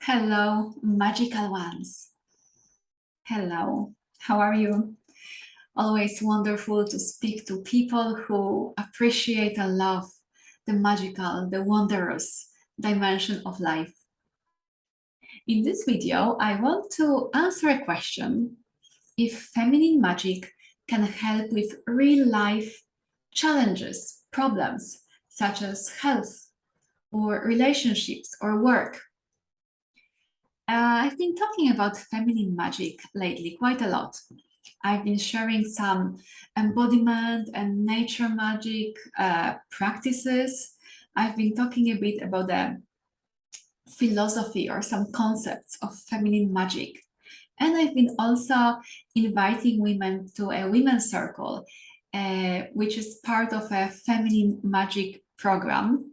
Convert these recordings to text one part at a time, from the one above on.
Hello, magical ones. Hello, how are you? Always wonderful to speak to people who appreciate and love the magical, the wondrous dimension of life. In this video, I want to answer a question if feminine magic can help with real life challenges, problems, such as health or relationships or work. I've been talking about feminine magic lately quite a lot. I've been sharing some embodiment and nature magic practices. I've been talking a bit about the philosophy or some concepts of feminine magic. And I've been also inviting women to a women's circle, which is part of a feminine magic program,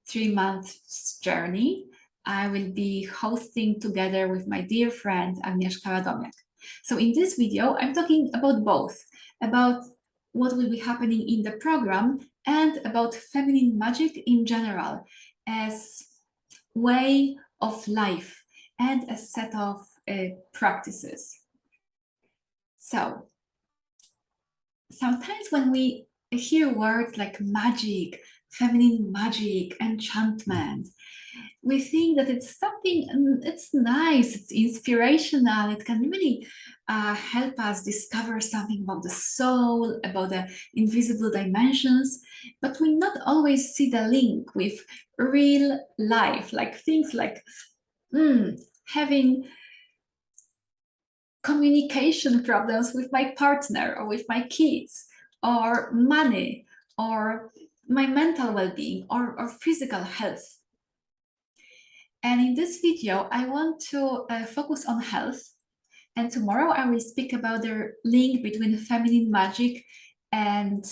3 months journey. I will be hosting together with my dear friend Agnieszka Radomiak. So in this video, I'm talking about both, about what will be happening in the program and about feminine magic in general as way of life and a set of practices. So sometimes when we hear words like magic, feminine magic, enchantment, we think that it's something, it's nice, it's inspirational, it can really help us discover something about the soul, about the invisible dimensions, but we not always see the link with real life, like things like having communication problems with my partner or with my kids, or money, or my mental well-being, or physical health. And in this video, I want to focus on health. And tomorrow I will speak about the link between feminine magic and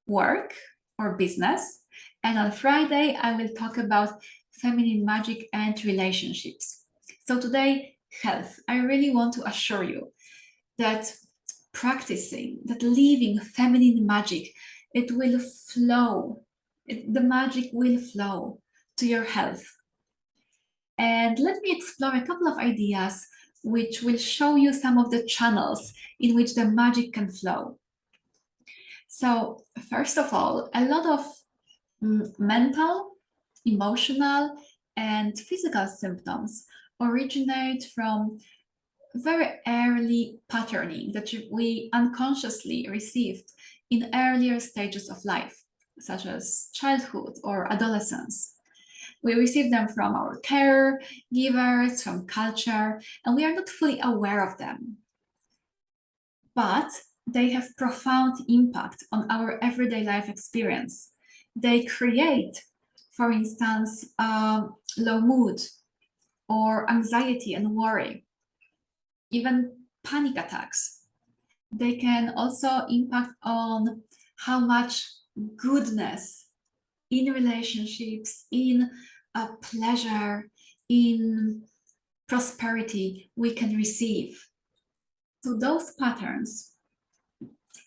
work or business. And on Friday, I will talk about feminine magic and relationships. So today, health. I really want to assure you that practicing, that living feminine magic, it will flow. The magic will flow to your health. And let me explore a couple of ideas which will show you some of the channels in which the magic can flow. So first of all, a lot of mental, emotional, and physical symptoms originate from very early patterning that we unconsciously received in earlier stages of life, such as childhood or adolescence. We receive them from our caregivers, from culture, and we are not fully aware of them. But they have profound impact on our everyday life experience. They create, for instance, low mood or anxiety and worry, even panic attacks. They can also impact on how much goodness in relationships, in pleasure, in prosperity we can receive. So those patterns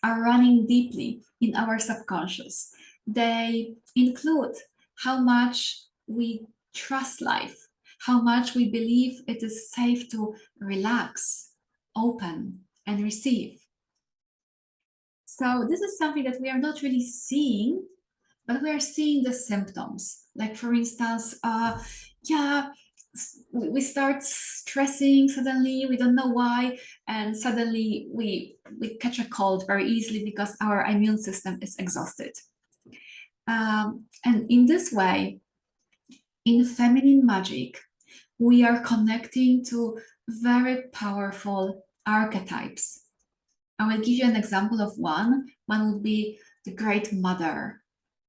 are running deeply in our subconscious. They include how much we trust life, how much we believe it is safe to relax, open, and receive. So this is something that we are not really seeing, but we are seeing the symptoms. Like for instance, we start stressing suddenly, we don't know why, and suddenly we catch a cold very easily because our immune system is exhausted. And in this way, in feminine magic, we are connecting to very powerful archetypes. I will give you an example of one. One would be the great mother,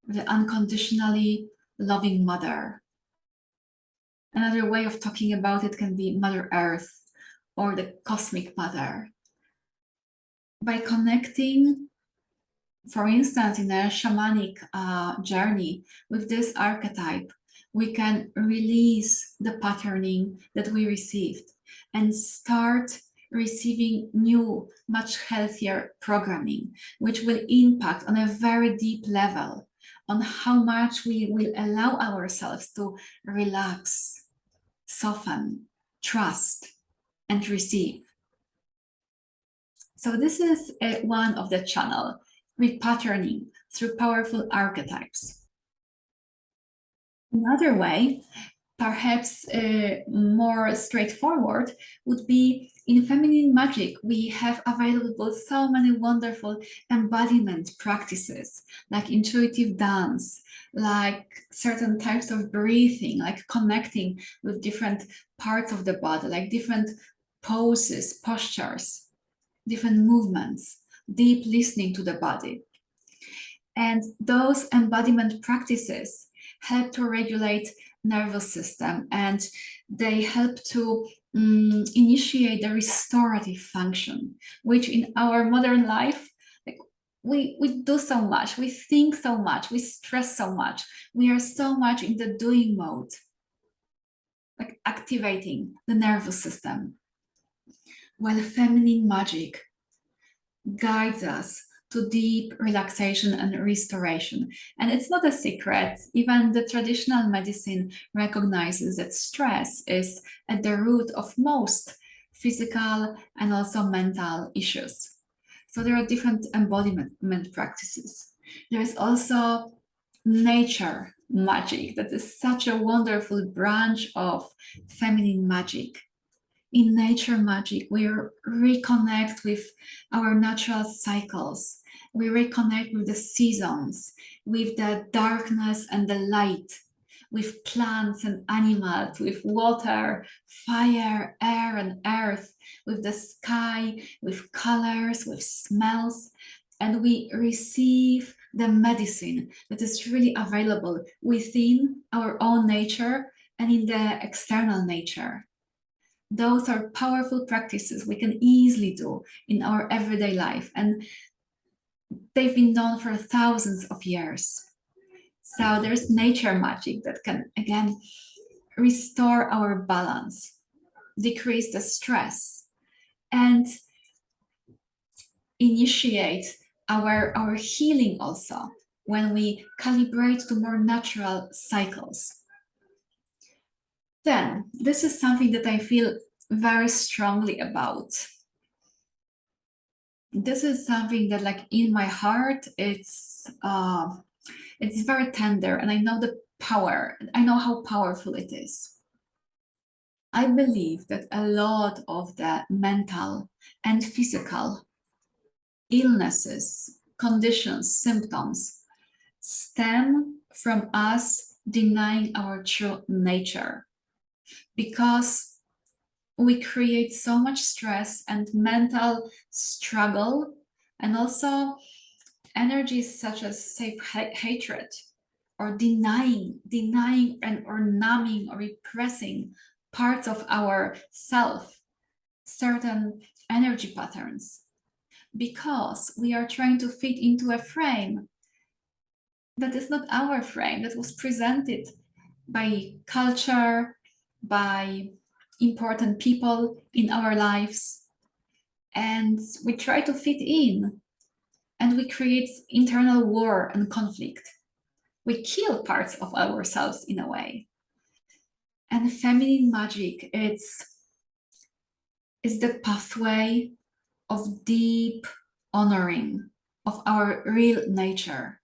the unconditionally loving mother. Another way of talking about it can be Mother Earth or the cosmic mother. By connecting, for instance, in a shamanic journey with this archetype, we can release the patterning that we received and start receiving new, much healthier programming, which will impact on a very deep level on how much we will allow ourselves to relax, soften, trust, and receive. So this is one of the channel, repatterning through powerful archetypes. Another way, perhaps more straightforward, would be in feminine magic. We have available so many wonderful embodiment practices, like intuitive dance, like certain types of breathing, like connecting with different parts of the body, like different poses, postures, different movements, deep listening to the body. And those embodiment practices help to regulate nervous system, and they help to initiate the restorative function, which in our modern life, like we do so much, we think so much, we stress so much, we are so much in the doing mode, like activating the nervous system, while feminine magic guides us to deep relaxation and restoration. And it's not a secret, even the traditional medicine recognizes that stress is at the root of most physical and also mental issues. So there are different embodiment practices. There is also nature magic, that is such a wonderful branch of feminine magic. In nature magic, we reconnect with our natural cycles. We reconnect with the seasons, with the darkness and the light, with plants and animals, with water, fire, air, and earth, with the sky, with colors, with smells. And we receive the medicine that is really available within our own nature and in the external nature. Those are powerful practices we can easily do in our everyday life, and they've been known for thousands of years. So there's nature magic that can, again, restore our balance, decrease the stress, and initiate our healing also when we calibrate to more natural cycles. Then, this is something that I feel very strongly about. This is something that, like, in my heart, it's very tender, and I know the power. I know how powerful it is. I believe that a lot of the mental and physical illnesses, conditions, symptoms stem from us denying our true nature, because we create so much stress and mental struggle, and also energies such as hatred, or denying and or numbing or repressing parts of our self, certain energy patterns, because we are trying to fit into a frame that is not our frame, that was presented by culture, by important people in our lives, and we try to fit in, and we create internal war and conflict. We kill parts of ourselves in a way. And feminine magic, it's the pathway of deep honoring of our real nature,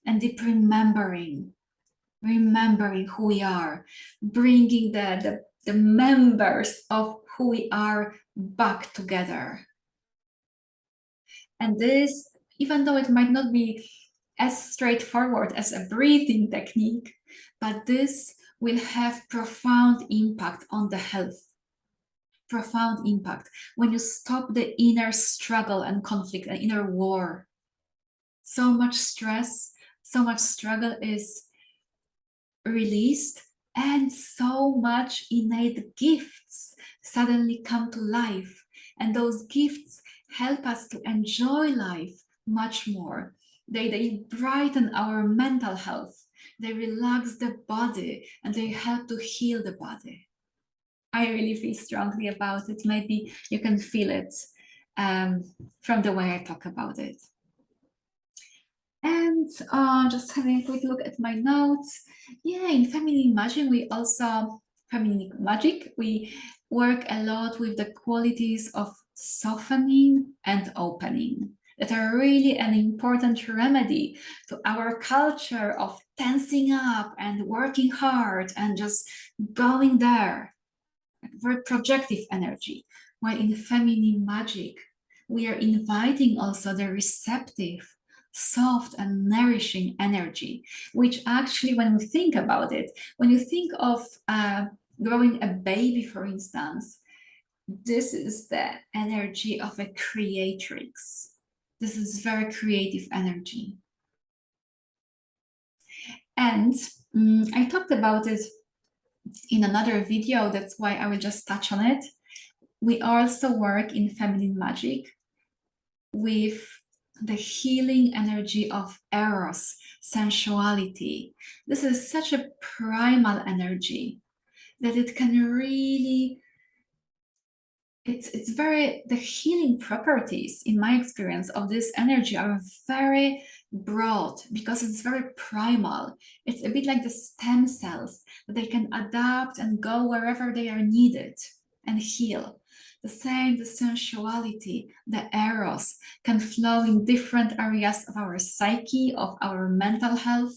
and deep remembering who we are, bringing the members of who we are back together. And this, even though it might not be as straightforward as a breathing technique, but this will have profound impact on the health. Profound impact when you stop the inner struggle and conflict and inner war. So much stress, so much struggle is released, and so much innate gifts suddenly come to life, and those gifts help us to enjoy life much more. They brighten our mental health, they relax the body, and they help to heal the body. I really feel strongly about it. Maybe you can feel it from the way I talk about it. And just having a quick look at my notes. Yeah, in feminine magic, we also feminine magic, we work a lot with the qualities of softening and opening that are really an important remedy to our culture of tensing up and working hard and just going there, very projective energy. While in feminine magic, we are inviting also the receptive, soft and nourishing energy, which actually, when we think about it, when you think of growing a baby, for instance, this is the energy of a creatrix. This is very creative energy. And I talked about it in another video, that's why I will just touch on it. We also work in feminine magic with the healing energy of eros, sensuality. This is such a primal energy that it can really, it's very, the healing properties, in my experience, of this energy are very broad because it's very primal. It's a bit like the stem cells, that they can adapt and go wherever they are needed and heal. The same, the sensuality, the eros can flow in different areas of our psyche, of our mental health,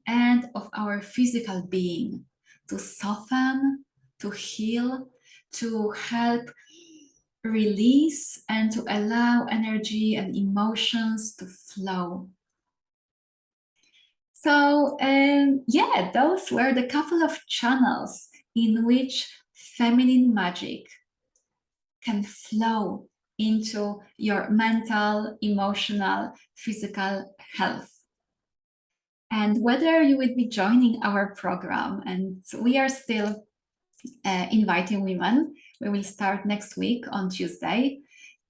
and of our physical being, to soften, to heal, to help release, and to allow energy and emotions to flow. So yeah, those were the couple of channels in which feminine magic can flow into your mental, emotional, physical health. And whether you will be joining our program, and we are still inviting women. We will start next week on Tuesday,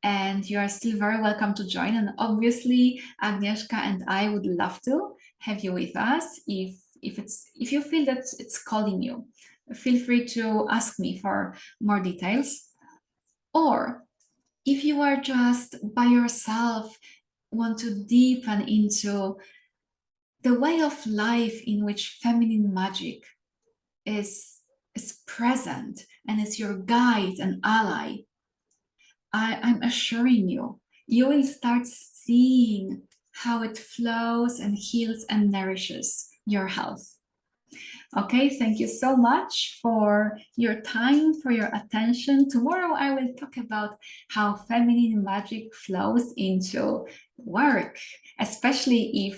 and you are still very welcome to join. And obviously, Agnieszka and I would love to have you with us if you feel that it's calling you. Feel free to ask me for more details. Or if you are just by yourself, want to deepen into the way of life in which feminine magic is present and is your guide and ally, I'm assuring you, you will start seeing how it flows and heals and nourishes your health. Okay, thank you so much for your time, for your attention. Tomorrow I will talk about how feminine magic flows into work, especially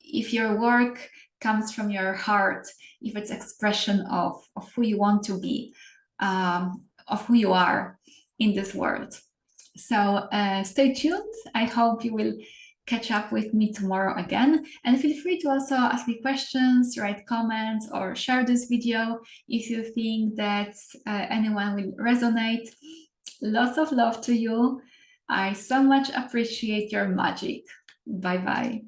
if your work comes from your heart, if it's expression of who you want to be, of who you are in this world. So stay tuned. I hope you will catch up with me tomorrow again, and feel free to also ask me questions, write comments, or share this video if you think that anyone will resonate. Lots of love to you. I so much appreciate your magic. Bye bye.